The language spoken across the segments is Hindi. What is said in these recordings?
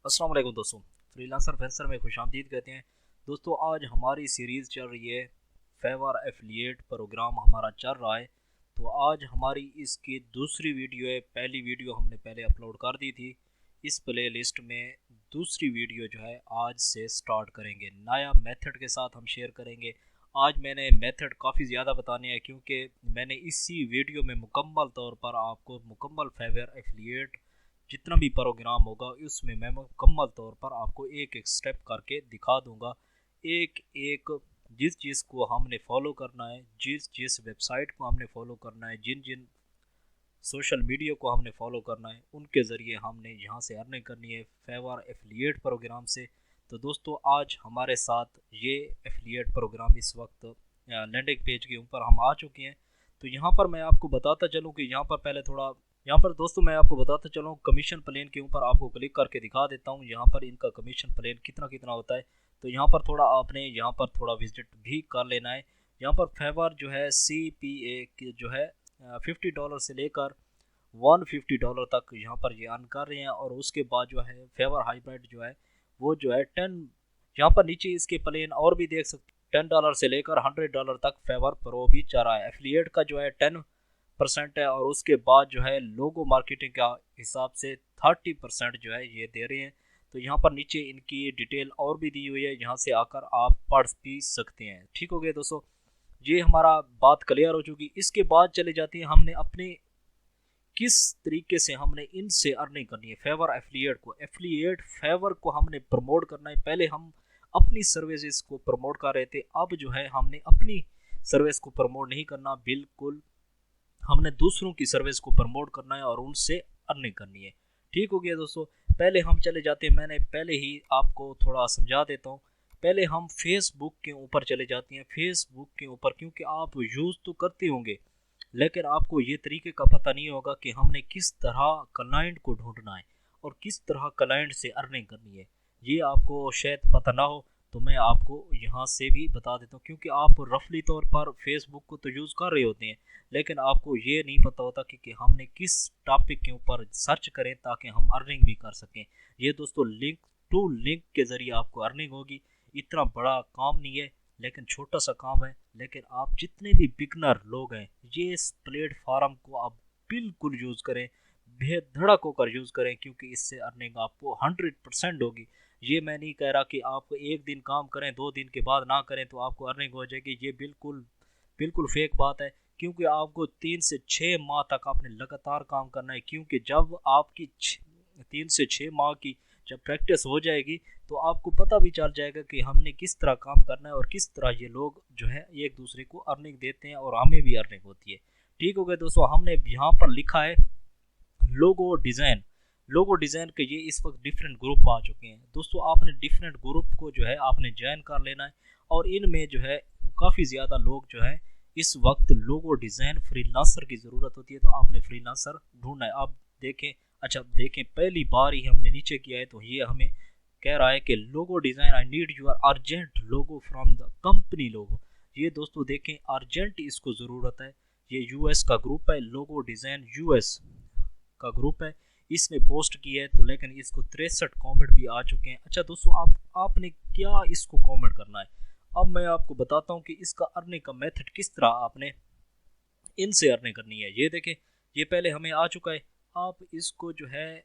अस्सलाम वालेकुम दोस्तों, फ्रीलांसर फेंसर में खुशामदीद कहते हैं। दोस्तों आज हमारी सीरीज़ चल रही है, फेवर एफिलिएट प्रोग्राम हमारा चल रहा है। तो आज हमारी इसकी दूसरी वीडियो है। पहली वीडियो हमने पहले अपलोड कर दी थी। इस प्ले लिस्ट में दूसरी वीडियो जो है आज से स्टार्ट करेंगे, नया मेथड के साथ हम शेयर करेंगे। आज मैंने मेथड काफ़ी ज़्यादा बताने हैं क्योंकि मैंने इसी वीडियो में मुकम्मल तौर पर आपको मुकम्मल फेवर एफिलिएट जितना भी प्रोग्राम होगा उसमें मैं मुकम्मल तौर पर आपको एक एक स्टेप करके दिखा दूंगा। एक एक जिस चीज़ को हमने फॉलो करना है, जिस जिस वेबसाइट को हमने फॉलो करना है, जिन जिन सोशल मीडिया को हमने फॉलो करना है, उनके ज़रिए हमने यहाँ से अर्निंग करनी है फेवर एफिलिएट प्रोग्राम से। तो दोस्तों आज हमारे साथ ये एफिलिएट प्रोग्राम इस वक्त लैंडिंग पेज के ऊपर हम आ चुके हैं। तो यहाँ पर मैं आपको बताता चलूँ कि यहाँ पर पहले थोड़ा यहाँ पर दोस्तों मैं आपको बताता चलूँ कमीशन प्लेन के ऊपर आपको क्लिक करके दिखा देता हूँ यहाँ पर इनका कमीशन प्लेन कितना कितना होता है। तो यहाँ पर थोड़ा आपने यहाँ पर थोड़ा विजिट भी कर लेना है। यहाँ पर फेवर जो है CPA जो है $50 से लेकर $150 तक यहाँ पर ये अर्न कर रहे हैं। और उसके बाद जो है फेवर हाइब्रिड जो है वो जो है 10, यहाँ पर नीचे इसके प्लेन और भी देख सकते $10 से लेकर $100 तक फेवर प्रो भी चल रहा है। एफिलिएट का जो है 10% है और उसके बाद जो है लोगो मार्केटिंग का हिसाब से 30% जो है ये दे रहे हैं। तो यहाँ पर नीचे इनकी डिटेल और भी दी हुई है, यहाँ से आकर आप पढ़ भी सकते हैं। ठीक हो गया दोस्तों, ये हमारा बात क्लियर हो चुकी। इसके बाद चले जाते हैं हमने अपने किस तरीके से हमने इनसे अर्निंग करनी है। फेवर एफिलिएट को, एफिलिएट फेवर को हमने प्रमोट करना है। पहले हम अपनी सर्विसेज को प्रमोट कर रहे थे, अब जो है हमने अपनी सर्विस को प्रमोट नहीं करना, बिल्कुल हमने दूसरों की सर्विस को प्रमोट करना है और उनसे अर्निंग करनी है। ठीक हो गया दोस्तों, पहले हम चले जाते हैं, मैंने पहले ही आपको थोड़ा समझा देता हूँ। पहले हम फेसबुक के ऊपर चले जाते हैं। फेसबुक के ऊपर क्योंकि आप यूज़ तो करते होंगे लेकिन आपको ये तरीके का पता नहीं होगा कि हमने किस तरह क्लाइंट को ढूंढना है और किस तरह क्लाइंट से अर्निंग करनी है। ये आपको शायद पता ना हो तो मैं आपको यहाँ से भी बता देता हूँ, क्योंकि आप रफली तौर पर फेसबुक को तो यूज़ कर रहे होते हैं लेकिन आपको ये नहीं पता होता कि हमने किस टॉपिक के ऊपर सर्च करें ताकि हम अर्निंग भी कर सकें। ये दोस्तों लिंक टू लिंक के ज़रिए आपको अर्निंग होगी। इतना बड़ा काम नहीं है लेकिन छोटा सा काम है। लेकिन आप जितने भी बिगनर लोग हैं ये इस प्लेटफॉर्म को आप बिल्कुल यूज़ करें, बेधड़क होकर यूज़ करें, क्योंकि इससे अर्निंग आपको 100% होगी। ये मैं नहीं कह रहा कि आप एक दिन काम करें 2 दिन के बाद ना करें तो आपको अर्निंग हो जाएगी, ये बिल्कुल बिल्कुल फेक बात है। क्योंकि आपको 3 से 6 माह तक आपने लगातार काम करना है, क्योंकि जब आपकी 3 से 6 माह की जब प्रैक्टिस हो जाएगी तो आपको पता भी चल जाएगा कि हमने किस तरह काम करना है और किस तरह ये लोग जो है एक दूसरे को अर्निंग देते हैं और हमें भी अर्निंग होती है। ठीक हो गया दोस्तों, हमने यहाँ पर लिखा है लोगो डिज़ाइन। लोगो डिज़ाइन के ये इस वक्त डिफरेंट ग्रुप आ चुके हैं दोस्तों। आपने डिफरेंट ग्रुप को जो है आपने ज्वाइन कर लेना है और इनमें जो है काफ़ी ज़्यादा लोग जो है इस वक्त लोगो डिज़ाइन फ्रीलांसर की ज़रूरत होती है, तो आपने फ्रीलांसर ढूंढना है। आप देखें, अच्छा देखें, पहली बार ही हमने नीचे किया है तो ये हमें कह रहा है कि logo design I need your urgent logo from the company logo. ये दोस्तों देखें अर्जेंट इसको ज़रूरत है। ये यूएस का ग्रुप है, लोगो डिज़ाइन यूएस का ग्रुप है, इसने पोस्ट की है। तो लेकिन इसको 63 कमेंट भी आ चुके हैं। अच्छा दोस्तों, आपने क्या इसको कमेंट करना है, अब मैं आपको बताता हूँ कि इसका अर्निंग का मेथड किस तरह आपने इनसे अर्निंग करनी है। ये देखें, ये पहले हमें आ चुका है। आप इसको जो है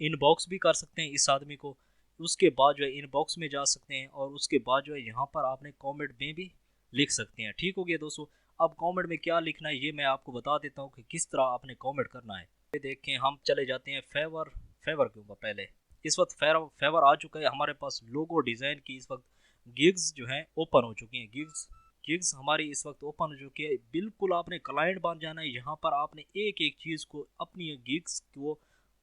इनबॉक्स भी कर सकते हैं इस आदमी को, उसके बाद जो है इनबॉक्स में जा सकते हैं और उसके बाद जो है यहाँ पर आपने कमेंट में भी लिख सकते हैं। ठीक हो गया दोस्तों, अब कमेंट में क्या लिखना है ये मैं आपको बता देता हूँ कि किस तरह आपने कमेंट करना है। ये देखें, हम चले जाते हैं फेवर के ऊपर। पहले इस वक्त फेवर आ चुका है हमारे पास। लोगो डिज़ाइन की इस वक्त गिग्स जो है ओपन हो चुकी हैं। गिग्स हमारी इस वक्त ओपन हो चुकी है। बिल्कुल आपने क्लाइंट बन जाना है। यहाँ पर आपने एक एक चीज़ को, अपनी गिग्स को,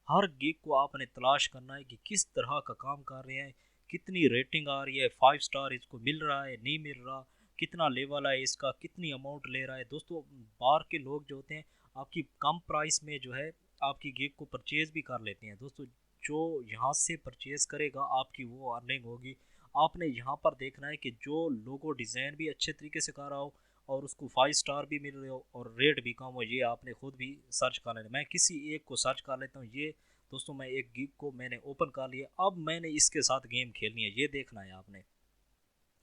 हर गिग को आपने तलाश करना है कि किस तरह का काम कर रहे हैं, कितनी रेटिंग आ रही है, 5 स्टार इसको मिल रहा है नहीं मिल रहा, कितना लेवल है इसका, कितनी अमाउंट ले रहा है। दोस्तों बाहर के लोग जो होते हैं आपकी कम प्राइस में जो है आपकी गिग को परचेज़ भी कर लेते हैं। दोस्तों जो यहाँ से परचेज़ करेगा आपकी वो अर्निंग होगी। आपने यहाँ पर देखना है कि जो लोगो डिज़ाइन भी अच्छे तरीके से कर रहा हो और उसको 5 स्टार भी मिल रहे हो और रेट भी कम हो, ये आपने खुद भी सर्च कर लेना। मैं किसी एक को सर्च कर लेता हूँ। ये दोस्तों मैं एक गिग को मैंने ओपन कर लिया, अब मैंने इसके साथ गेम खेलनी है, ये देखना है आपने।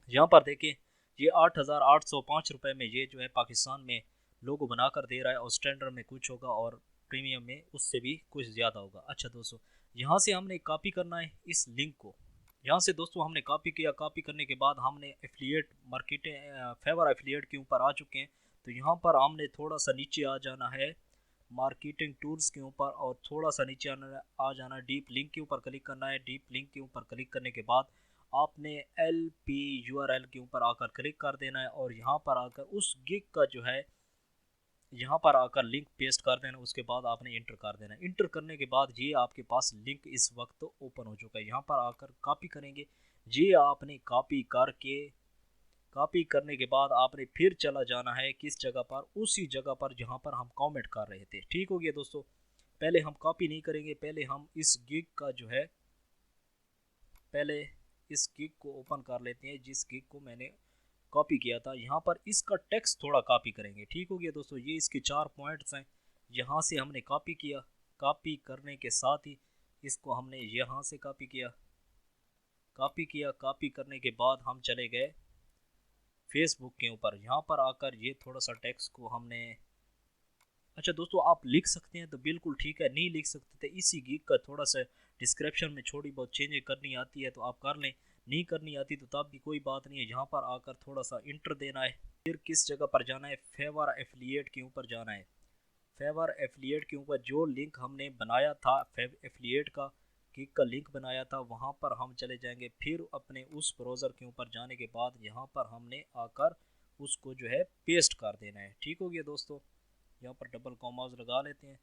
यहाँ पर देखिए ये 8,805 रुपये में ये जो है पाकिस्तान में लोगो बनाकर दे रहा है, और स्टैंडर्ड में कुछ होगा और प्रीमियम में उससे भी कुछ ज़्यादा होगा। अच्छा दोस्तों, यहाँ से हमने कॉपी करना है इस लिंक को। यहाँ से दोस्तों हमने कॉपी किया, कॉपी करने के बाद हमने एफिलिएट मार्केटिंग फेवर एफिलिएट के ऊपर आ चुके हैं। तो यहाँ पर हमने थोड़ा सा नीचे आ जाना है मार्केटिंग टूल्स के ऊपर, और थोड़ा सा नीचे आ जाना है डीप लिंक के ऊपर क्लिक करना है। डीप लिंक के ऊपर क्लिक करने के बाद आपने LP URL के ऊपर आकर क्लिक कर देना है, और यहाँ पर आकर उस गिग का जो है यहाँ पर आकर लिंक पेस्ट कर देना। उसके बाद आपने इंटर कर देना। इंटर करने के बाद ये आपके पास लिंक इस वक्त ओपन हो चुका है। यहाँ पर आकर कॉपी करेंगे, ये आपने कॉपी करके, कॉपी करने के बाद आपने फिर चला जाना है किस जगह पर, उसी जगह पर जहाँ पर हम कमेंट कर रहे थे। ठीक हो गया दोस्तों, पहले हम कॉपी नहीं करेंगे, पहले हम इस गिग का जो है पहले इस गिग को ओपन कर लेते हैं जिस गिग को मैंने कॉपी किया था। यहाँ पर इसका टेक्स्ट थोड़ा कॉपी करेंगे। ठीक हो गया दोस्तों, ये इसके 4 पॉइंट्स हैं, यहाँ से हमने कॉपी किया। कॉपी करने के साथ ही इसको हमने यहाँ से कॉपी किया, कॉपी किया। कॉपी करने के बाद हम चले गए फेसबुक के ऊपर। यहाँ पर आकर ये थोड़ा सा टेक्स्ट को हमने, अच्छा दोस्तों आप लिख सकते हैं तो बिल्कुल ठीक है, नहीं लिख सकते तो इसी गिग का थोड़ा सा डिस्क्रिप्शन में थोड़ी बहुत चेंज करनी आती है तो आप कर लें, नहीं करनी आती तो तब भी कोई बात नहीं है। यहाँ पर आकर थोड़ा सा इंटर देना है। फिर किस जगह पर जाना है, फेवर एफिलिएट के ऊपर जाना है। फेवर एफिलिएट के ऊपर जो लिंक हमने बनाया था, एफिलिएट का गिग का लिंक बनाया था, वहाँ पर हम चले जाएंगे। फिर अपने उस ब्राउज़र के ऊपर जाने के बाद यहाँ पर हमने आकर उसको जो है पेस्ट कर देना है। ठीक हो गया दोस्तों, यहाँ पर डबल कॉमास लगा लेते हैं,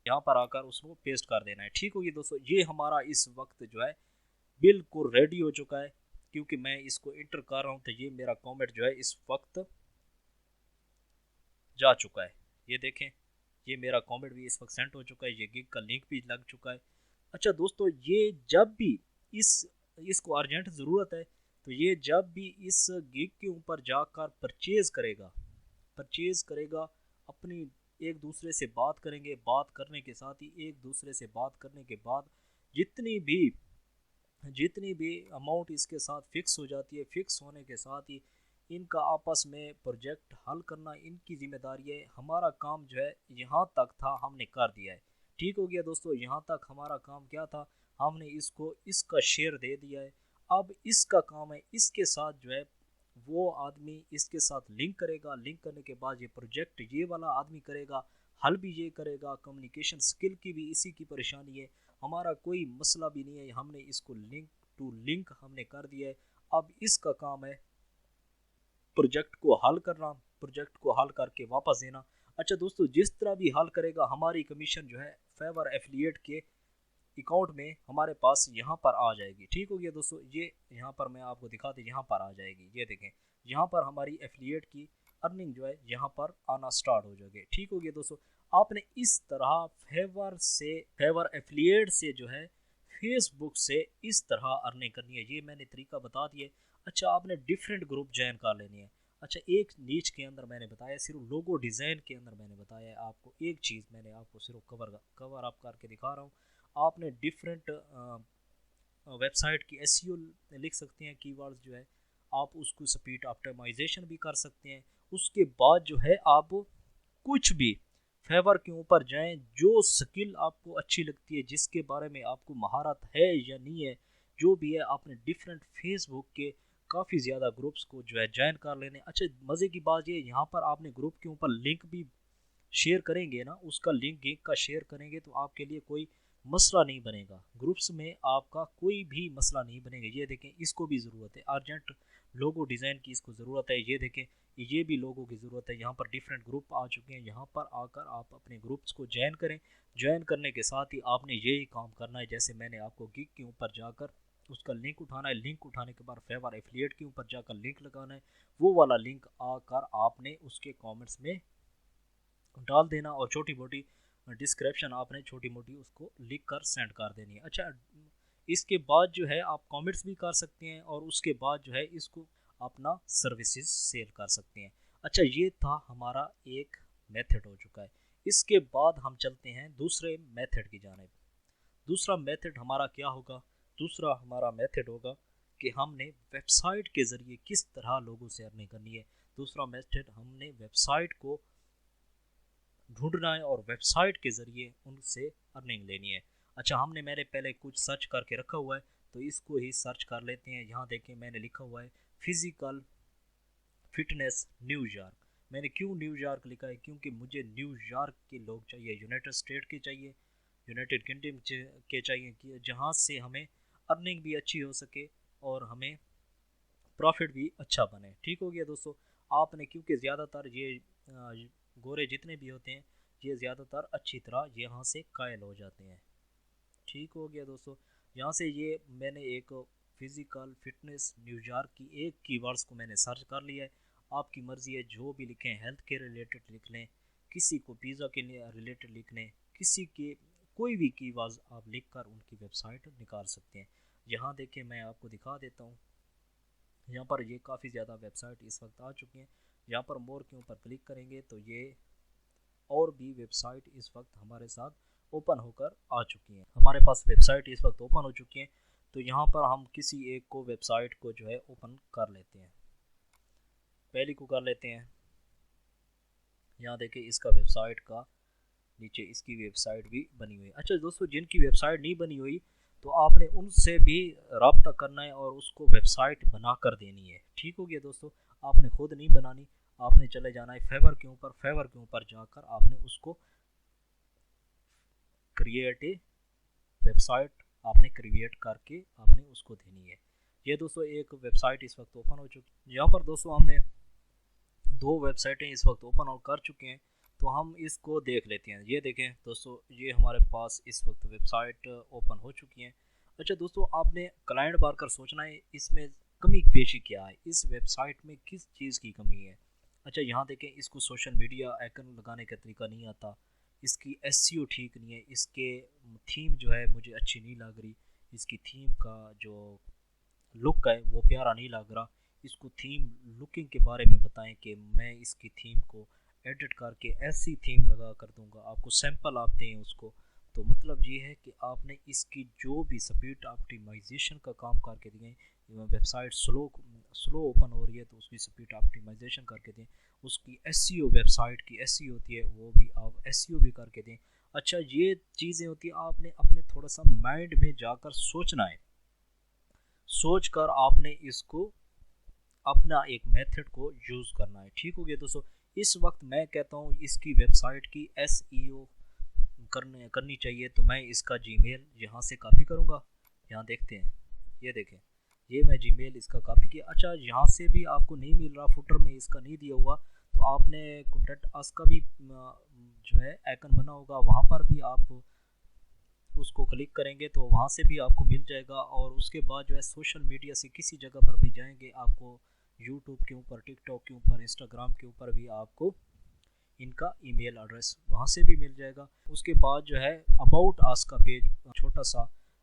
यहाँ पर आकर उसको पेस्ट कर देना है। ठीक हो गया दोस्तों, ये हमारा इस वक्त जो है बिल्कुल रेडी हो चुका है, क्योंकि मैं इसको इंटर कर रहा हूँ तो ये मेरा कमेंट जो है इस वक्त जा चुका है। ये देखें, ये मेरा कमेंट भी इस वक्त सेंड हो चुका है, ये गिग का लिंक भी लग चुका है। अच्छा दोस्तों, ये जब भी इसको अर्जेंट ज़रूरत है तो ये जब भी इस गिग के ऊपर जाकर परचेज़ करेगा अपनी, एक दूसरे से बात करेंगे, बात करने के साथ ही एक दूसरे से बात करने के बाद जितनी भी अमाउंट इसके साथ फिक्स हो जाती है, फिक्स होने के साथ ही इनका आपस में प्रोजेक्ट हल करना इनकी जिम्मेदारी है। हमारा काम जो है यहाँ तक था, हमने कर दिया है। ठीक हो गया दोस्तों, यहाँ तक हमारा काम क्या था, हमने इसको इसका शेयर दे दिया है। अब इसका काम है इसके साथ जो है वो आदमी इसके साथ लिंक करेगा, लिंक करने के बाद ये प्रोजेक्ट ये वाला आदमी करेगा, हल भी ये करेगा। कम्युनिकेशन स्किल की भी इसी की परेशानी है, हमारा कोई मसला भी नहीं है, हमने इसको लिंक टू लिंक हमने कर दिया है। अब इसका काम है प्रोजेक्ट को हल करना, प्रोजेक्ट को हल करके वापस देना। अच्छा दोस्तों, जिस तरह भी हल करेगा हमारी कमीशन जो है फेवर एफिलिएट के अकाउंट में हमारे पास यहाँ पर आ जाएगी। ठीक हो गया दोस्तों, ये यहाँ पर मैं आपको दिखा दूँ, यहाँ पर आ जाएगी। ये देखें, यहाँ पर हमारी एफिलिएट की अर्निंग जो है यहाँ पर आना स्टार्ट हो जाएगी। ठीक हो गया दोस्तों, आपने इस तरह फेवर एफिलिएट से जो है फेसबुक से इस तरह अर्निंग करनी है, ये मैंने तरीका बता दिया। अच्छा, आपने डिफरेंट ग्रुप ज्वाइन कर लेनी है। अच्छा, एक नीच के अंदर मैंने बताया, सिर्फ लोगो डिज़ाइन के अंदर मैंने बताया है आपको, एक चीज़ मैंने आपको सिर्फ कवर अप करके दिखा रहा हूँ। आपने डिफरेंट वेबसाइट की एसईओ लिख सकते हैं, कीवर्ड्स जो है आप उसको स्पीड ऑप्टिमाइजेशन भी कर सकते हैं। उसके बाद जो है आप कुछ भी फेवर के ऊपर जाएं, जो स्किल आपको अच्छी लगती है, जिसके बारे में आपको महारत है या नहीं है, जो भी है, आपने डिफरेंट फेसबुक के काफ़ी ज़्यादा ग्रुप्स को जो है ज्वाइन कर लेने। अच्छा, मज़े की बात ये, यहाँ पर आपने ग्रुप के ऊपर लिंक भी शेयर करेंगे ना, उसका लिंक का शेयर करेंगे तो आपके लिए कोई मसला नहीं बनेगा, ग्रुप्स में आपका कोई भी मसला नहीं बनेगा। ये देखें, इसको भी ज़रूरत है अर्जेंट लोगो डिज़ाइन की, इसको ज़रूरत है। ये देखें, ये भी लोगों की ज़रूरत है। यहाँ पर डिफरेंट ग्रुप आ चुके हैं, यहाँ पर आकर आप अपने ग्रुप्स को ज्वाइन करें। ज्वाइन करने के साथ ही आपने यही काम करना है, जैसे मैंने आपको गिग के ऊपर जाकर उसका लिंक उठाना है, लिंक उठाने के बाद फेवर एफिलिएट के ऊपर जाकर लिंक लगाना है, वो वाला लिंक आकर आपने उसके कमेंट्स में डाल देना, और छोटी मोटी डिस्क्रिप्शन आपने छोटी मोटी उसको लिख कर सेंड कर देनी है। अच्छा, इसके बाद जो है आप कमेंट्स भी कर सकते हैं, और उसके बाद जो है इसको अपना सर्विसेज सेल कर सकते हैं। अच्छा, ये था हमारा एक मेथड हो चुका है। इसके बाद हम चलते हैं दूसरे मेथड की जानिब। दूसरा मेथड हमारा क्या होगा? दूसरा हमारा मेथड होगा कि हमने वेबसाइट के ज़रिए किस तरह लोगों से अर्निंग करनी है। दूसरा मेथड, हमने वेबसाइट को ढूंढना है और वेबसाइट के ज़रिए उनसे अर्निंग लेनी है। अच्छा, मैंने पहले कुछ सर्च करके रखा हुआ है, तो इसको ही सर्च कर लेते हैं। यहाँ देखें, मैंने लिखा हुआ है फिज़िकल फिटनेस न्यूयॉर्क। मैंने क्यों न्यूयॉर्क लिखा है? क्योंकि मुझे न्यूयॉर्क के लोग चाहिए, यूनाइटेड स्टेट के चाहिए, यूनाइटेड किंगडम के चाहिए, कि जहाँ से हमें अर्निंग भी अच्छी हो सके और हमें प्रॉफिट भी अच्छा बने। ठीक हो गया दोस्तों। आपने, क्योंकि ज़्यादातर ये गोरे जितने भी होते हैं, ये ज़्यादातर अच्छी तरह यहाँ से कायल हो जाते हैं। ठीक हो गया दोस्तों। यहाँ से ये मैंने एक फिज़िकल फिटनेस न्यूयॉर्क की एक कीवर्ड्स को मैंने सर्च कर लिया है। आपकी मर्ज़ी है, जो भी लिखें, हेल्थ के रिलेटेड लिख लें, किसी को पिज़्ज़ा के रिलेटेड लिख लें, किसी के कोई भी कीवर्ड्स आप लिख कर उनकी वेबसाइट निकाल सकते हैं। यहाँ देखें, मैं आपको दिखा देता हूँ। यहाँ पर ये काफ़ी ज़्यादा वेबसाइट इस वक्त आ चुकी हैं। यहाँ पर मोर के ऊपर क्लिक करेंगे तो ये और भी वेबसाइट इस वक्त हमारे साथ ओपन होकर आ चुकी हैं। हमारे पास वेबसाइट इस वक्त ओपन हो चुकी हैं। तो यहाँ पर हम किसी एक को वेबसाइट को जो है ओपन कर लेते हैं। पहली को कर लेते हैं। यहाँ देखिए, इसका वेबसाइट का नीचे इसकी वेबसाइट भी बनी हुई है। अच्छा दोस्तों, जिनकी वेबसाइट नहीं बनी हुई, तो आपने उनसे भी रब्ता करना है और उसको वेबसाइट बना कर देनी है। ठीक हो गया दोस्तों। आपने खुद नहीं बनानी, आपने चले जाना है फेवर के ऊपर। फेवर के ऊपर जाकर आपने उसको क्रिएट वेबसाइट आपने क्रिएट करके आपने उसको देनी है। ये दोस्तों एक वेबसाइट इस वक्त ओपन हो चुकी है। यहाँ पर दोस्तों हमने दो वेबसाइटें इस वक्त ओपन कर चुके हैं, तो हम इसको देख लेते हैं। ये देखें दोस्तों, ये हमारे पास इस वक्त वेबसाइट ओपन हो चुकी है। अच्छा दोस्तों, आपने क्लाइंट बार कर सोचना है इसमें कमी पेशी क्या है, इस वेबसाइट में किस चीज़ की कमी है। अच्छा, यहाँ देखें, इसको सोशल मीडिया आइकन लगाने का तरीका नहीं आता, इसकी एसईओ ठीक नहीं है, इसके थीम जो है मुझे अच्छी नहीं लग रही, इसकी थीम का जो लुक है वो प्यारा नहीं लग रहा। इसको थीम लुकिंग के बारे में बताएं कि मैं इसकी थीम को एडिट करके ऐसी थीम लगा कर दूंगा। आपको सैंपल आप दें उसको, तो मतलब ये है कि आपने इसकी जो भी स्पीड ऑप्टिमाइजेशन का काम करके दिए, वेबसाइट स्लो ओपन हो रही है तो उसकी स्पीड ऑप्टिमाइजेशन करके दें। उसकी एसईओ, वेबसाइट की एसईओ होती है, वो भी आप एसईओ भी करके दें। अच्छा, ये चीज़ें होती है, आपने अपने थोड़ा सा माइंड में जाकर सोचना है। सोच कर आपने इसको अपना एक मेथड को यूज़ करना है। ठीक हो गया दोस्तों। इस वक्त मैं कहता हूँ इसकी वेबसाइट की एसईओ करनी चाहिए, तो मैं इसका जीमेल यहाँ से कॉपी करूँगा। यहाँ देखते हैं, ये देखें, ये मैं जीमेल इसका कॉपी किया। अच्छा, यहाँ से भी आपको नहीं मिल रहा, फुटर में इसका नहीं दिया हुआ, तो आपने कॉन्टैक्ट अस का भी जो है आइकन बना होगा, वहाँ पर भी आप उसको क्लिक करेंगे तो वहाँ से भी आपको मिल जाएगा। और उसके बाद जो है सोशल मीडिया से किसी जगह पर भी जाएंगे, आपको यूट्यूब के ऊपर, टिकटॉक के ऊपर, इंस्टाग्राम के ऊपर भी आपको इनका ईमेल एड्रेस वहाँ से भी मिल जाएगा। उसके बाद जो है अबाउट आस का पेज, छोटा सा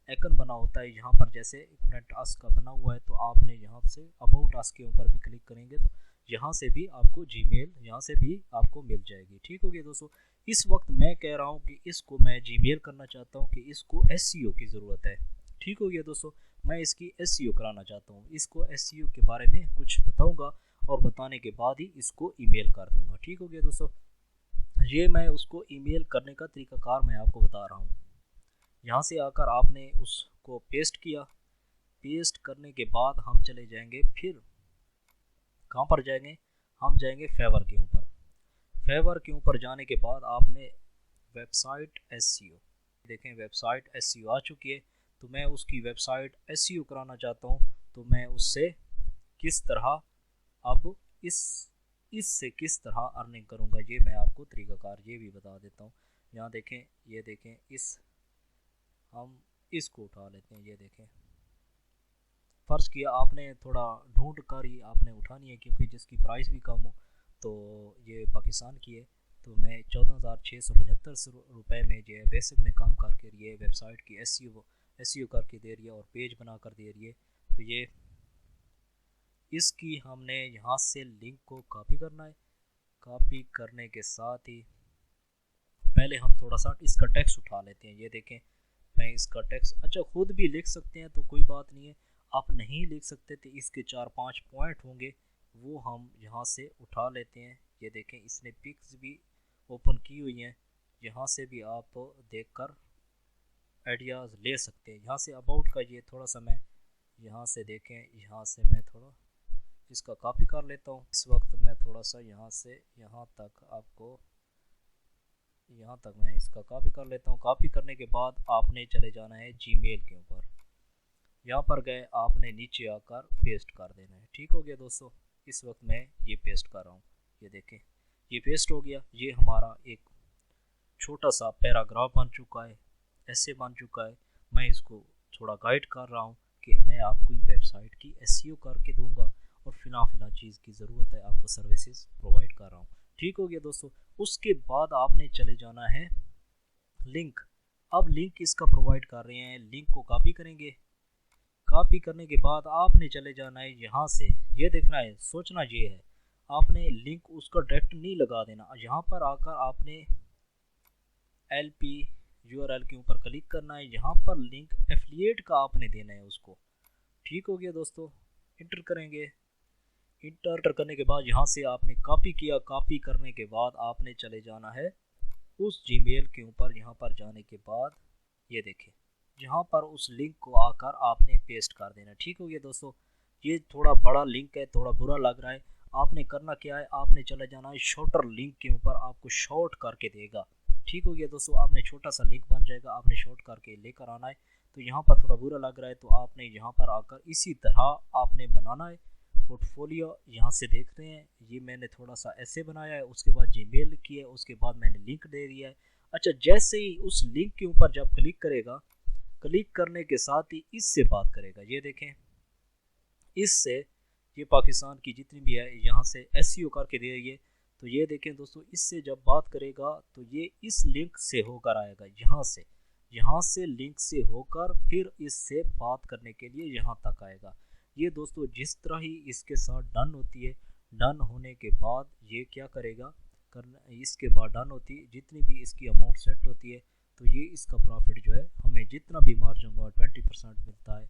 आइकन बना होता है यहाँ पर, जैसे कनेक्ट आस का बना हुआ है, तो आपने यहाँ से अबाउट आस के ऊपर भी क्लिक करेंगे तो यहाँ से भी आपको जीमेल यहाँ से भी आपको मिल जाएगी। ठीक हो गया दोस्तों। इस वक्त मैं कह रहा हूँ कि इसको मैं जीमेल करना चाहता हूँ कि इसको एसईओ की ज़रूरत है। ठीक हो गया दोस्तों। मैं इसकी एसईओ कराना चाहता हूँ, इसको एसईओ के बारे में कुछ बताऊँगा और बताने के बाद ही इसको ईमेल कर दूँगा। ठीक हो गया दोस्तों। ये मैं उसको ईमेल करने का तरीकाकार मैं आपको बता रहा हूँ। यहाँ से आकर आपने उसको पेस्ट किया। पेस्ट करने के बाद हम चले जाएंगे, फिर कहाँ पर जाएंगे, हम जाएंगे फेवर के ऊपर। फेवर के ऊपर जाने के बाद आपने वेबसाइट एसईओ देखें, वेबसाइट एसईओ आ चुकी है। तो मैं उसकी वेबसाइट एसईओ कराना चाहता हूँ, तो मैं उससे किस तरह अब इससे किस तरह अर्निंग करूँगा, ये मैं आपको तरीकाकार ये भी बता देता हूँ। यहाँ देखें, ये देखें, हम इसको उठा लेते हैं। ये देखें, फ़र्ज़ किया आपने थोड़ा ढूंढ कर ही आपने उठानी है, क्योंकि जिसकी प्राइस भी कम हो, तो ये पाकिस्तान की है। तो मैं 14,675 रुपये में जो है बेसिक में काम करके ये वेबसाइट की एसईओ करके दे रही है और पेज बना कर दे रही है। तो ये इसकी हमने यहाँ से लिंक को कॉपी करना है। कॉपी करने के साथ ही पहले हम थोड़ा सा इसका टेक्स्ट उठा लेते हैं। ये देखें, मैं इसका टेक्स्ट अच्छा खुद भी लिख सकते हैं तो कोई बात नहीं है, आप नहीं लिख सकते तो इसके 4-5 पॉइंट होंगे वो हम यहाँ से उठा लेते हैं। ये देखें इसने पिक्स भी ओपन की हुई हैं, यहाँ से भी आप देखकर आइडियाज़ ले सकते हैं। यहाँ से अबाउट का ये थोड़ा सा मैं यहाँ से देखें, यहाँ से मैं थोड़ा इसका कॉपी कर लेता हूँ। इस वक्त मैं थोड़ा सा यहाँ से यहाँ तक आपको यहाँ तक मैं इसका कॉपी कर लेता हूँ। कॉपी करने के बाद आपने चले जाना है जीमेल के ऊपर, यहाँ पर गए आपने नीचे आकर पेस्ट कर देना है। ठीक हो गया दोस्तों, इस वक्त मैं ये पेस्ट कर रहा हूँ, ये देखें ये पेस्ट हो गया। ये हमारा एक छोटा सा पैराग्राफ बन चुका है, ऐसे बन चुका है। मैं इसको थोड़ा गाइड कर रहा हूँ कि मैं आपको वेबसाइट की एसईओ करके दूंगा और फिलहाल चीज़ की ज़रूरत है, आपको सर्विसेज प्रोवाइड कर रहा हूँ। ठीक हो गया दोस्तों, उसके बाद आपने चले जाना है लिंक। अब लिंक इसका प्रोवाइड कर रहे हैं, लिंक को कॉपी करेंगे। कॉपी करने के बाद आपने चले जाना है यहाँ से, ये देखना है, सोचना ये है आपने लिंक उसका डायरेक्ट नहीं लगा देना। यहाँ पर आकर आपने LP URL के ऊपर क्लिक करना है, यहाँ पर लिंक एफिलिएट का आपने देना है उसको। ठीक हो गया दोस्तों, इंटर करेंगे। इंटर करने के बाद यहाँ से आपने कॉपी किया, कॉपी करने के बाद आपने चले जाना है उस जीमेल के ऊपर। यहाँ पर जाने के बाद ये देखें यहाँ पर उस लिंक को आकर आपने पेस्ट कर देना। ठीक हो गया दोस्तों, ये थोड़ा बड़ा लिंक है, थोड़ा बुरा लग रहा है। आपने करना क्या है, आपने चले जाना है शॉर्टर लिंक के ऊपर, आपको शॉर्ट करके देगा। ठीक हो गया दोस्तों, आपने छोटा सा लिंक बन जाएगा, आपने शॉर्ट करके लेकर आना है। तो यहाँ पर थोड़ा बुरा लग रहा है तो आपने यहाँ पर आकर इसी तरह आपने बनाना है पोर्टफोलियो। यहाँ से देख रहे हैं ये मैंने थोड़ा सा ऐसे बनाया है, उसके बाद जीमेल की है, उसके बाद मैंने लिंक दे दिया है। अच्छा, जैसे ही उस लिंक के ऊपर जब क्लिक करेगा, क्लिक करने के साथ ही इससे बात करेगा। ये देखें इससे ये पाकिस्तान की जितनी भी है यहाँ से एसईओ करके दे रही है। तो ये देखें दोस्तों, इससे जब बात करेगा तो ये इस लिंक से होकर आएगा, यहाँ से लिंक से होकर फिर इससे बात करने के लिए यहाँ तक आएगा। ये दोस्तों जिस तरह ही इसके साथ डन होती है, डन होने के बाद ये क्या करेगा, इसके बाद डन होती है, जितनी भी इसकी अमाउंट सेट होती है तो ये इसका प्रॉफिट जो है हमें जितना भी मार्जिन हुआ 20% मिलता है,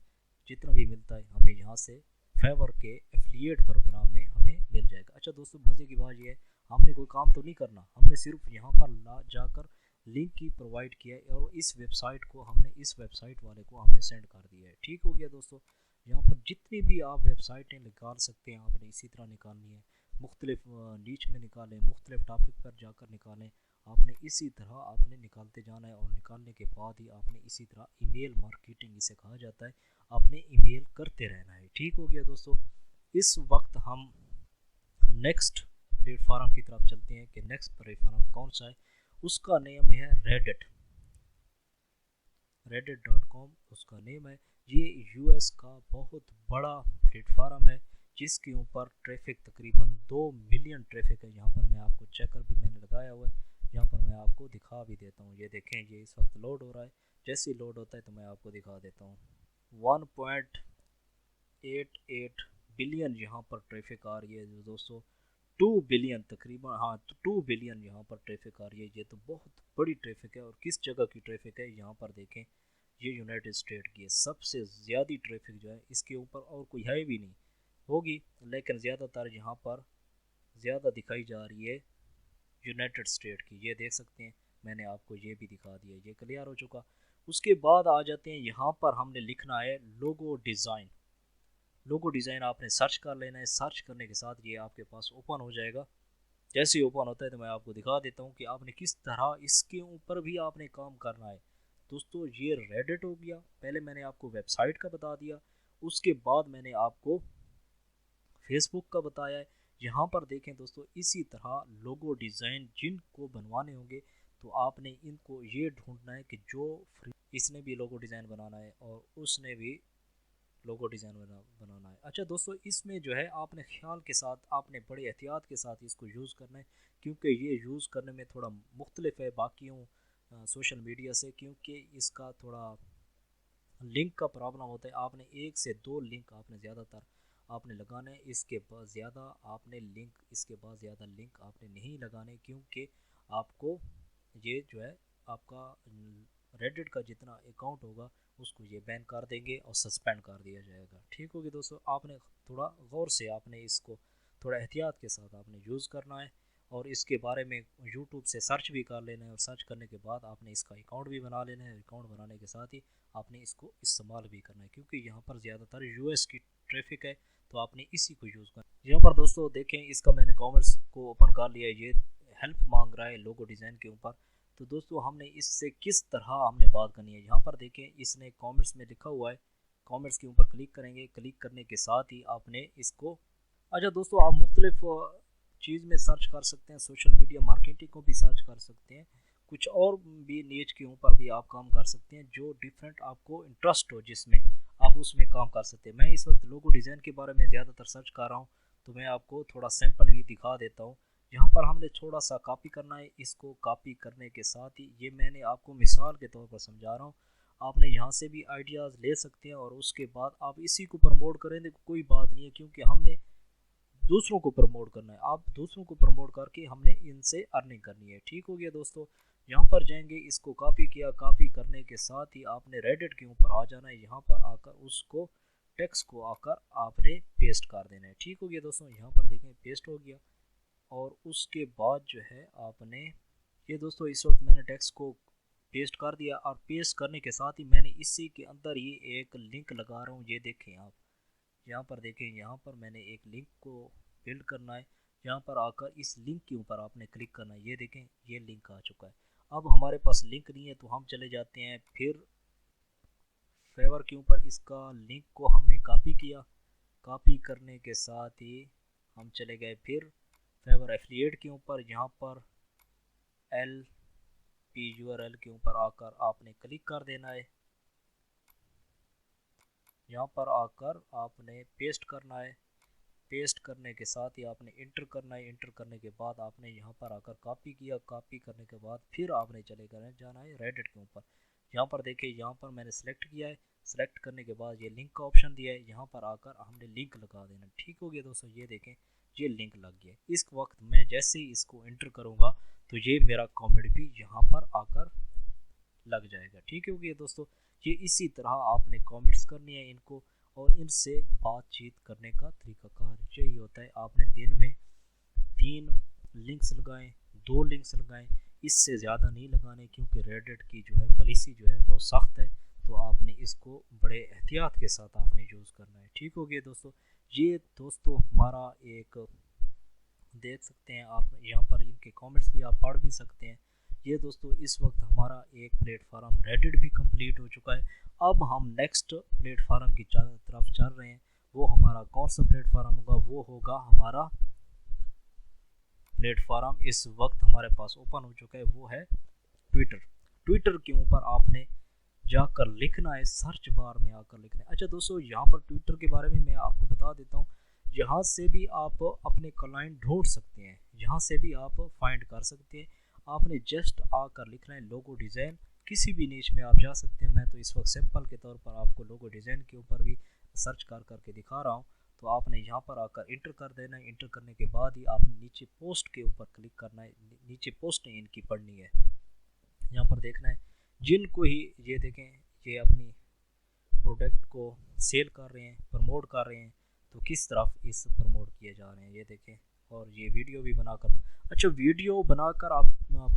जितना भी मिलता है हमें यहाँ से फेवर के एफिलिएट प्रोग्राम में हमें मिल जाएगा। अच्छा दोस्तों, मज़े की बात ये है हमने कोई काम तो नहीं करना, हमने सिर्फ यहाँ पर जाकर लिंक ही प्रोवाइड किया है और इस वेबसाइट को हमने इस वेबसाइट वाले को हमने सेंड कर दिया है। ठीक हो गया दोस्तों, यहाँ पर जितनी भी आप वेबसाइटें निकाल सकते हैं आपने इसी तरह निकालनी है, मुख्तलिफ नीच में निकालें, मुख्तलिफ टॉपिक पर जाकर निकालें, आपने इसी तरह आपने निकालते जाना है। और निकालने के बाद ही आपने इसी तरह ईमेल मार्केटिंग इसे कहा जाता है, आपने ईमेल करते रहना है। ठीक हो गया दोस्तों, इस वक्त हम नेक्स्ट प्लेटफॉर्म की तरफ चलते हैं कि नेक्स्ट प्लेटफॉर्म कौन सा है। उसका नेम है reddit.com उसका नेम है। ये यूएस का बहुत बड़ा प्लेटफॉर्म है जिसके ऊपर ट्रैफिक तकरीबन 2 मिलियन ट्रैफिक है। यहाँ पर मैं आपको चेकर भी मैंने लगाया हुआ है, यहाँ पर मैं आपको दिखा भी देता हूँ। ये देखें ये इस वक्त लोड हो रहा है, जैसे ही लोड होता है तो मैं आपको दिखा देता हूँ। 1.88 बिलियन यहाँ पर ट्रैफिक आ रही है दोस्तों, 2 बिलियन तकरीबन, हाँ 2 बिलियन यहाँ पर ट्रैफिक आ रही है। ये तो बहुत बड़ी ट्रैफिक है। और किस जगह की ट्रैफिक है यहाँ पर देखें, ये यूनाइटेड स्टेट की है। सबसे ज़्यादा ट्रैफिक जो है इसके ऊपर और कोई है भी नहीं, होगी लेकिन ज़्यादातर यहाँ पर ज़्यादा दिखाई जा रही है यूनाइटेड स्टेट की। ये देख सकते हैं, मैंने आपको ये भी दिखा दिया, ये क्लियर हो चुका। उसके बाद आ जाते हैं यहाँ पर हमने लिखना है लोगो डिज़ाइन। लोगो डिज़ाइन आपने सर्च कर लेना है, सर्च करने के साथ ये आपके पास ओपन हो जाएगा। जैसे ही ओपन होता है तो मैं आपको दिखा देता हूँ कि आपने किस तरह इसके ऊपर भी आपने काम करना है। दोस्तों ये रेडिट हो गया, पहले मैंने आपको वेबसाइट का बता दिया, उसके बाद मैंने आपको फेसबुक का बताया है। यहाँ पर देखें दोस्तों, इसी तरह लोगो डिज़ाइन जिनको बनवाने होंगे तो आपने इनको ये ढूंढना है कि जो फ्री, इसने भी लोगो डिज़ाइन बनाना है और उसने भी लोगो डिज़ाइन बनाना है। अच्छा दोस्तों, इसमें जो है आपने ख्याल के साथ, आपने बड़े एहतियात के साथ इसको यूज़ करना है, क्योंकि ये यूज़ करने में थोड़ा मुख्तलिफ है बाकियों सोशल मीडिया से, क्योंकि इसका थोड़ा लिंक का प्रॉब्लम होता है। आपने 1 से 2 लिंक आपने ज़्यादातर आपने लगाने, इसके बाद ज़्यादा आपने लिंक, इसके बाद ज़्यादा लिंक आपने नहीं लगाने, क्योंकि आपको ये जो है आपका रेडिट का जितना अकाउंट होगा उसको ये बैन कर देंगे और सस्पेंड कर दिया जाएगा। ठीक होगी दोस्तों, आपने थोड़ा गौर से आपने इसको थोड़ा एहतियात के साथ आपने यूज़ करना है और इसके बारे में यूट्यूब से सर्च भी कर लेना है और सर्च करने के बाद आपने इसका अकाउंट भी बना लेना है। अकाउंट बनाने के साथ ही आपने इसको इस्तेमाल भी करना है, क्योंकि यहाँ पर ज़्यादातर यूएस की ट्रैफिक है, तो आपने इसी को यूज़ करना। यहाँ पर दोस्तों देखें, इसका मैंने कॉमेंट्स को ओपन कर लिया, ये हेल्प मांग रहा है लोगो डिज़ाइन के ऊपर। तो दोस्तों हमने इससे किस तरह हमने बात करनी है, यहाँ पर देखें इसने कमेंट्स में लिखा हुआ है। कमेंट्स के ऊपर क्लिक करेंगे, क्लिक करने के साथ ही आपने इसको, अच्छा दोस्तों आप मुख्तलिफ चीज़ में सर्च कर सकते हैं, सोशल मीडिया मार्केटिंग को भी सर्च कर सकते हैं, कुछ और भी नीच के ऊपर भी आप काम कर सकते हैं जो डिफरेंट आपको इंटरेस्ट हो, जिसमें आप उसमें काम कर सकते हैं। मैं इस वक्त लोगो डिज़ाइन के बारे में ज़्यादातर सर्च कर रहा हूँ, तो मैं आपको थोड़ा सैंपल भी दिखा देता हूँ। यहाँ पर हमने थोड़ा सा कॉपी करना है, इसको कॉपी करने के साथ ही ये मैंने आपको मिसाल के तौर पर समझा रहा हूँ, आपने यहाँ से भी आइडियाज़ ले सकते हैं और उसके बाद आप इसी को प्रमोट करें तो कोई बात नहीं है, क्योंकि हमने दूसरों को प्रमोट करना है। आप दूसरों को प्रमोट करके हमने इनसे अर्निंग करनी है। ठीक हो गया दोस्तों, यहाँ पर जाएंगे, इसको कॉपी किया, कॉपी करने के साथ ही आपने रेडिट के ऊपर आ जाना है, यहाँ पर आकर उसको टेक्स्ट को आकर आपने पेस्ट कर देना है। ठीक हो गया दोस्तों, यहाँ पर देखें पेस्ट हो गया और उसके बाद जो है आपने ये दोस्तों इस वक्त मैंने टेक्स्ट को पेस्ट कर दिया और पेस्ट करने के साथ ही मैंने इसी के अंदर ये एक लिंक लगा रहा हूँ। ये देखें आप यहाँ पर देखें, यहाँ पर मैंने एक लिंक को बिल्ड करना है, यहाँ पर आकर इस लिंक के ऊपर आपने क्लिक करना है। ये देखें ये लिंक आ चुका है। अब हमारे पास लिंक नहीं है तो हम चले जाते हैं फिर फेवर के ऊपर, इसका लिंक को हमने कॉपी किया, कॉपी करने के साथ ही हम चले गए फिर फेवर एफिलिएट के ऊपर, यहाँ पर LP URL के ऊपर आकर आपने क्लिक कर देना है, यहाँ पर आकर आपने पेस्ट करना है, पेस्ट करने के साथ ही आपने इंटर करना है, इंटर करने के बाद आपने यहाँ पर आकर कॉपी किया, कॉपी करने के बाद फिर आपने चले जाना है रेडिट के ऊपर। यहाँ पर देखिए, यहाँ पर मैंने सेलेक्ट किया है, सेलेक्ट करने के बाद ये लिंक का ऑप्शन दिया है, यहाँ पर आकर हमने लिंक लगा देना। ठीक हो गया दोस्तों, ये देखें ये लिंक लग गया। इस वक्त मैं जैसे ही इसको इंटर करूँगा तो ये मेरा कमेंट भी यहाँ पर आकर लग जाएगा। ठीक हो गया दोस्तों, ये इसी तरह आपने कमेंट्स करनी है इनको और इनसे बातचीत करने का तरीकाकार यही होता है। आपने दिन में 3 लिंक्स लगाएं, 2 लिंक्स लगाएं, इससे ज़्यादा नहीं लगाने, क्योंकि रेडिट की जो है पॉलिसी जो है बहुत सख्त है, तो आपने इसको बड़े एहतियात के साथ आपने यूज़ करना है। ठीक हो गया दोस्तों, ये दोस्तों हमारा एक देख सकते हैं आप, यहाँ पर इनके कमेंट्स भी आप पढ़ भी सकते हैं। ये दोस्तों इस वक्त हमारा एक प्लेटफार्म रेडिट भी कंप्लीट हो चुका है। अब हम नेक्स्ट प्लेटफार्म की तरफ चल रहे हैं। वो हमारा कौन सा प्लेटफार्म होगा, वो होगा हमारा प्लेटफार्म इस वक्त हमारे पास ओपन हो चुका है, वो है ट्विटर। ट्विटर के ऊपर आपने जाकर लिखना है, सर्च बार में आकर लिखना है। अच्छा दोस्तों, यहाँ पर ट्विटर के बारे में मैं आपको बता देता हूँ, यहाँ से भी आप अपने क्लाइंट ढूंढ सकते हैं, यहाँ से भी आप फाइंड कर सकते हैं। आपने जस्ट आकर लिखना है लोगो डिज़ाइन, किसी भी नीच में आप जा सकते हैं। मैं तो इस वक्त सिंपल के तौर पर आपको लोगो डिज़ाइन के ऊपर भी सर्च कर करके दिखा रहा हूँ। तो आपने यहाँ पर आकर इंटर कर देना है, इंटर करने के बाद ही आपने नीचे पोस्ट के ऊपर क्लिक करना है, नीचे पोस्ट इनकी पढ़नी है। यहाँ पर देखना है जिनको ही ये देखें ये अपनी प्रोडक्ट को सेल कर रहे हैं, प्रमोट कर रहे हैं, तो किस तरफ इस प्रमोट किए जा रहे हैं ये देखें। और ये वीडियो भी बनाकर, अच्छा वीडियो बनाकर आप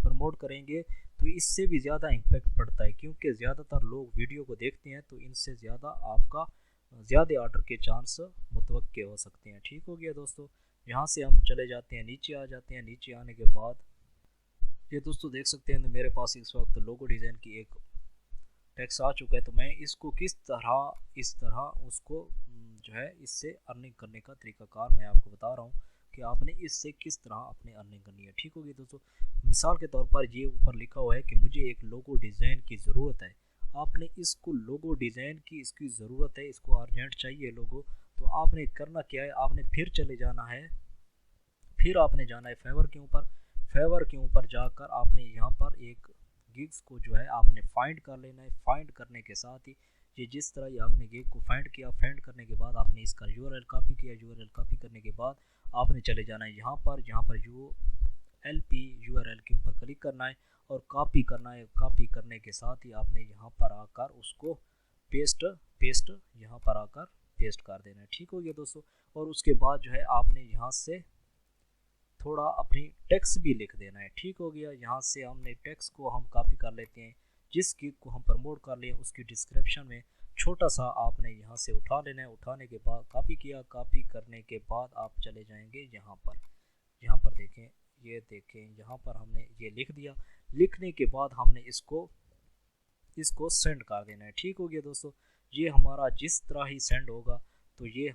प्रमोट करेंगे तो इससे भी ज़्यादा इम्पैक्ट पड़ता है, क्योंकि ज़्यादातर लोग वीडियो को देखते हैं, तो इनसे ज़्यादा आपका ज़्यादा ऑर्डर के चांस मुतवक्के हो सकते हैं। ठीक हो गया दोस्तों, यहाँ से हम चले जाते हैं, नीचे आ जाते हैं। नीचे आने के बाद ये दोस्तों देख सकते हैं मेरे पास इस वक्त लोगो डिज़ाइन की एक टेक्स्ट आ चुका है। तो मैं इसको किस तरह इस तरह उसको जो है इससे अर्निंग करने का तरीकाकार मैं आपको बता रहा हूँ कि आपने इससे किस तरह अपने अर्निंग करनी है। ठीक होगी दोस्तों, मिसाल के तौर पर ये ऊपर लिखा हुआ है कि मुझे एक लोगो डिज़ाइन की ज़रूरत है। आपने इसको लोगो डिज़ाइन की इसकी ज़रूरत है, इसको अर्जेंट चाहिए लोगो, तो आपने करना क्या है, आपने फिर चले जाना है, फिर आपने जाना है फेवर के ऊपर। फेवर के ऊपर जाकर आपने यहाँ पर एक गिग्स को जो है आपने फाइंड कर लेना है। फाइंड करने के साथ ही ये जिस तरह ये आपने गिग को फाइंड किया, फाइंड करने के बाद आपने इसका यूआरएल कॉपी किया, यूआरएल कॉपी करने के बाद आपने चले जाना है यहाँ पर, जहाँ पर LP URL के ऊपर क्लिक करना है और कॉपी करना है। कॉपी करने के साथ ही आपने यहाँ पर आकर उसको पेस्ट यहाँ पर आकर पेस्ट कर देना है। ठीक हो गया दोस्तों। और उसके बाद जो है आपने यहाँ से थोड़ा अपनी टेक्स्ट भी लिख देना है। ठीक हो गया। यहाँ से हमने टेक्स्ट को हम कॉपी कर लेते हैं। जिस गिग को हम प्रमोट कर लिए उसकी डिस्क्रिप्शन में छोटा सा आपने यहाँ से उठा लेना है। उठाने के बाद कॉपी किया। कॉपी करने के बाद आप चले जाएंगे यहाँ पर देखें, ये देखें यहाँ पर हमने ये लिख दिया। लिखने के बाद हमने इसको सेंड कर देना है। ठीक हो गया दोस्तों। ये हमारा जिस तरह ही सेंड होगा तो ये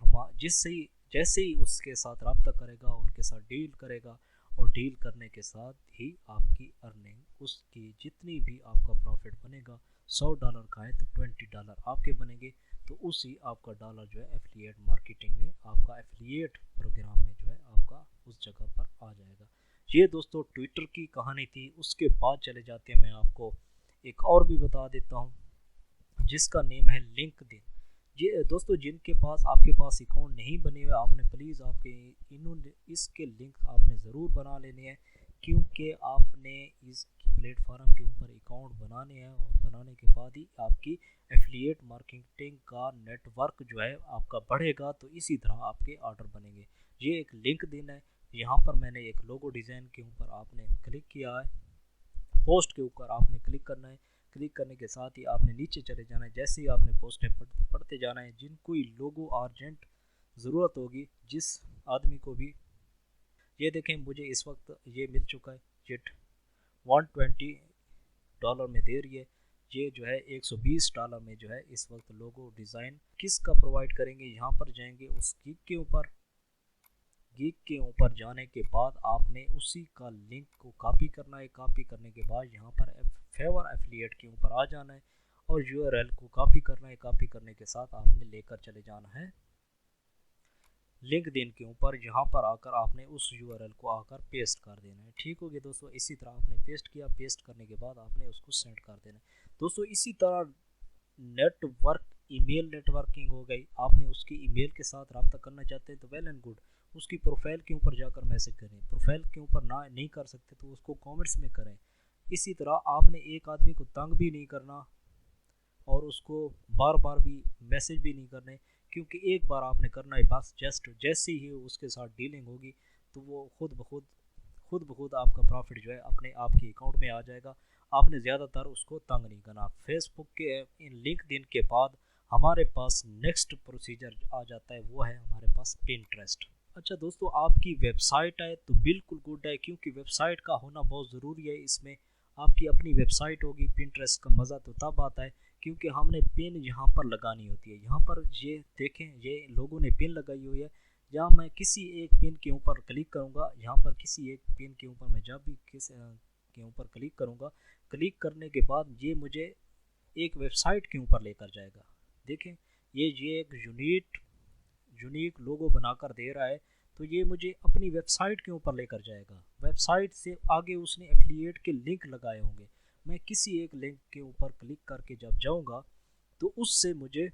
जैसे ही उसके साथ रब्ता करेगा, उनके साथ डील करेगा और डील करने के साथ ही आपकी अर्निंग, उसकी जितनी भी आपका प्रॉफिट बनेगा, $100 का है तो $20 आपके बनेंगे। तो उसी आपका डॉलर जो है एफिलिएट मार्केटिंग में, आपका एफिलिएट प्रोग्राम में जो है आपका उस जगह पर आ जाएगा। ये दोस्तों ट्विटर की कहानी थी। उसके बाद चले जाते हैं, मैं आपको एक और भी बता देता हूँ जिसका नेम है लिंक्डइन। ये दोस्तों जिनके पास आपके पास अकाउंट नहीं बने हुए, आपने प्लीज़ इसके लिंक आपने ज़रूर बना लेने हैं, क्योंकि आपने इस प्लेटफॉर्म के ऊपर अकाउंट बनाने हैं और बनाने के बाद ही आपकी एफिलिएट मार्केटिंग का नेटवर्क जो है आपका बढ़ेगा। तो इसी तरह आपके ऑर्डर बनेंगे। ये एक लिंक्डइन है। यहाँ पर मैंने एक लोगो डिज़ाइन के ऊपर आपने क्लिक किया है। पोस्ट के ऊपर आपने क्लिक करना है। क्लिक करने के साथ ही आपने नीचे चले जाना है। जैसे ही आपने पोस्टें पढ़ते जाना है, जिनको लोगो अर्जेंट ज़रूरत होगी, जिस आदमी को भी, ये देखें मुझे इस वक्त ये मिल चुका है। ये $120 में दे रही है। ये जो है $120 में जो है इस वक्त लोगो डिज़ाइन किसका प्रोवाइड करेंगे। यहाँ पर जाएंगे उस गिग के ऊपर जाने के बाद आपने उसी का लिंक को कॉपी करना है। कॉपी करने के बाद यहाँ पर फेवर एफिलिएट के ऊपर आ जाना है और URL को कॉपी करना है। कॉपी करने के साथ आपने लेकर चले जाना है लिंक्डइन के ऊपर। यहाँ पर आकर आपने उस URL को आकर पेस्ट कर देना है। ठीक हो गया दोस्तों। इसी तरह आपने पेस्ट किया। पेस्ट करने के बाद आपने उसको सेंड कर देना है। दोस्तों इसी तरह ईमेल नेटवर्किंग हो गई। आपने उसकी ईमेल के साथ रब्ता करना चाहते हैं तो वेल एंड गुड, उसकी प्रोफाइल के ऊपर जाकर मैसेज करें। प्रोफाइल के ऊपर ना नहीं कर सकते तो उसको कमेंट्स में करें। इसी तरह आपने एक आदमी को तंग भी नहीं करना और उसको बार बार भी मैसेज भी नहीं करने, क्योंकि एक बार आपने करना है बस। जैसे ही उसके साथ डीलिंग होगी तो वो खुद ब खुद आपका प्रॉफिट जो है अपने आपके अकाउंट में आ जाएगा। आपने ज़्यादातर उसको तंग नहीं करना। फेसबुक के इन लिंक्डइन के बाद हमारे पास नेक्स्ट प्रोसीजर आ जाता है, वो है हमारे पास पिंटरेस्ट। अच्छा दोस्तों, आपकी वेबसाइट है तो बिल्कुल गुड है, क्योंकि वेबसाइट का होना बहुत ज़रूरी है। इसमें आपकी अपनी वेबसाइट होगी। पिंटरेस्ट का मज़ा तो तब आता है क्योंकि हमने पिन यहाँ पर लगानी होती है। यहाँ पर ये देखें, ये लोगों ने पिन लगाई हुई है। जहाँ मैं किसी एक पिन के ऊपर क्लिक करूँगा, यहाँ पर किसी एक पिन के ऊपर मैं जब भी के ऊपर क्लिक करूँगा, क्लिक करने के बाद ये मुझे एक वेबसाइट के ऊपर लेकर जाएगा। देखें ये एक यूनिक लोगो बनाकर दे रहा है, तो ये मुझे अपनी वेबसाइट के ऊपर लेकर जाएगा। वेबसाइट से आगे उसने एफिलिएट के लिंक लगाए होंगे। मैं किसी एक लिंक के ऊपर क्लिक करके जब जाऊंगा तो उससे मुझे,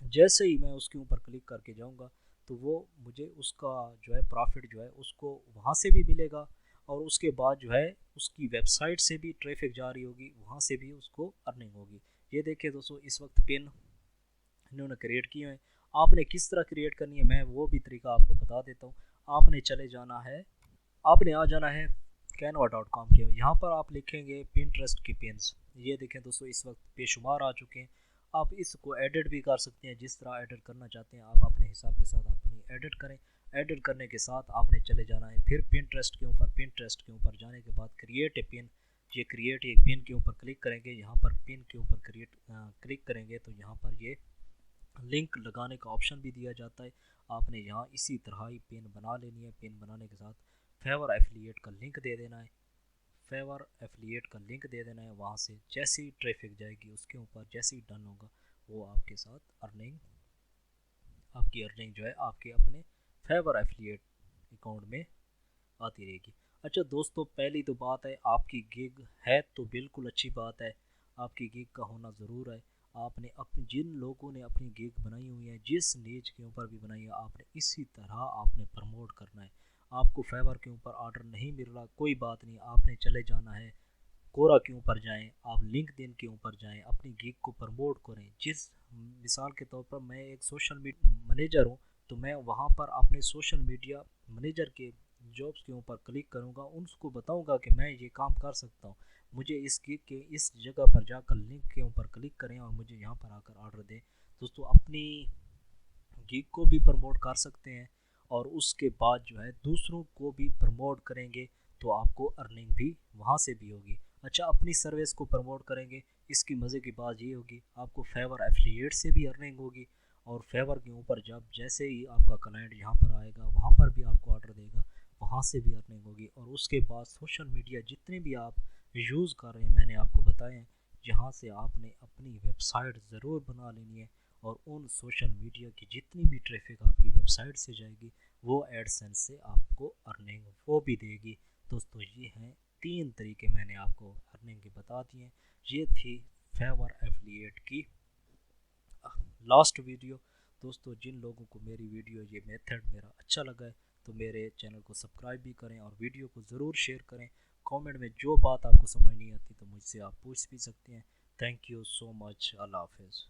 जैसे ही मैं उसके ऊपर क्लिक करके जाऊंगा तो वो मुझे उसका जो है प्रॉफिट जो है उसको वहाँ से भी मिलेगा और उसके बाद जो है उसकी वेबसाइट से भी ट्रैफिक जा रही होगी, वहाँ से भी उसको अर्निंग होगी। ये देखिए दोस्तों, इस वक्त पिन इन्होंने क्रिएट किए हैं। आपने किस तरह क्रिएट करनी है मैं वो भी तरीका आपको बता देता हूँ। आपने आ जाना है canva.com के। यहाँ पर आप लिखेंगे पिंटरेस्ट की पिन्स। ये देखें दोस्तों, इस वक्त बेशुमार आ चुके हैं। आप इसको एडिट भी कर सकते हैं, जिस तरह एडिट करना चाहते हैं आप अपने हिसाब के साथ अपनी एडिट करें। एडिट करने के साथ आपने चले जाना है फिर पिंटरेस्ट के ऊपर जाने के बाद क्रिएट ए पिन। ये क्रिएट एक पिन के ऊपर क्लिक करेंगे। यहाँ पर पिन के ऊपर क्लिक करेंगे तो यहाँ पर ये लिंक लगाने का ऑप्शन भी दिया जाता है। आपने यहाँ इसी तरह ही पिन बना लेनी है। पिन बनाने के साथ फेवर एफिलिएट का लिंक दे देना है। वहाँ से जैसे ही ट्रैफिक जाएगी उसके ऊपर, जैसे ही डन होगा वो आपके साथ आपकी अर्निंग जो है आपके अपने फेवर एफिलिएट अकाउंट में आती रहेगी। अच्छा दोस्तों, पहली तो बात है आपकी गिग है तो बिल्कुल अच्छी बात है, आपकी गिग का होना ज़रूर है। आपने अपनी जिन लोगों ने अपनी गिग बनाई हुई है, जिस नीच के ऊपर भी बनाई है, आपने इसी तरह आपने प्रमोट करना है। आपको फेवर के ऊपर ऑर्डर नहीं मिल रहा, कोई बात नहीं, आपने चले जाना है कोरा के ऊपर जाएं, आप लिंक्डइन के ऊपर जाएं, अपनी गिग को प्रमोट करें। जिस मिसाल के तौर पर मैं एक सोशल मीडिया मैनेजर हूं, तो मैं वहां पर अपने सोशल मीडिया मैनेजर के जॉब्स के ऊपर क्लिक करूंगा, उनको बताऊंगा कि मैं ये काम कर सकता हूं, मुझे इस गिग के इस जगह पर जाकर लिंक के ऊपर क्लिक करें और मुझे यहाँ पर आकर ऑर्डर दें। दोस्तों अपनी गिग को भी प्रमोट कर सकते हैं और उसके बाद जो है दूसरों को भी प्रमोट करेंगे तो आपको अर्निंग भी वहाँ से भी होगी। अच्छा, अपनी सर्विस को प्रमोट करेंगे, इसकी मज़े की बात ये होगी आपको फेवर एफिलिएट से भी अर्निंग होगी, और फेवर के ऊपर जब जैसे ही आपका क्लाइंट यहाँ पर आएगा वहाँ पर भी आपको ऑर्डर देगा, वहाँ से भी अर्निंग होगी। और उसके बाद सोशल मीडिया जितने भी आप यूज़ कर रहे हैं मैंने आपको बताए हैं, जहाँ से आपने अपनी वेबसाइट ज़रूर बना लेनी है, और उन सोशल मीडिया की जितनी भी ट्रैफिक आपकी वेबसाइट से जाएगी वो एडसेंस से आपको अर्निंग वो भी देगी। दोस्तों ये हैं 3 तरीके मैंने आपको अर्निंग के बता दिए। ये थी फेवर एफिलिएट की लास्ट वीडियो। दोस्तों जिन लोगों को मेरी वीडियो ये मेथड मेरा अच्छा लगा है तो मेरे चैनल को सब्सक्राइब भी करें और वीडियो को ज़रूर शेयर करें। कमेंट में जो बात आपको समझ नहीं आती तो मुझसे आप पूछ भी सकते हैं। Thank you so much. अल्लाह हाफिज़।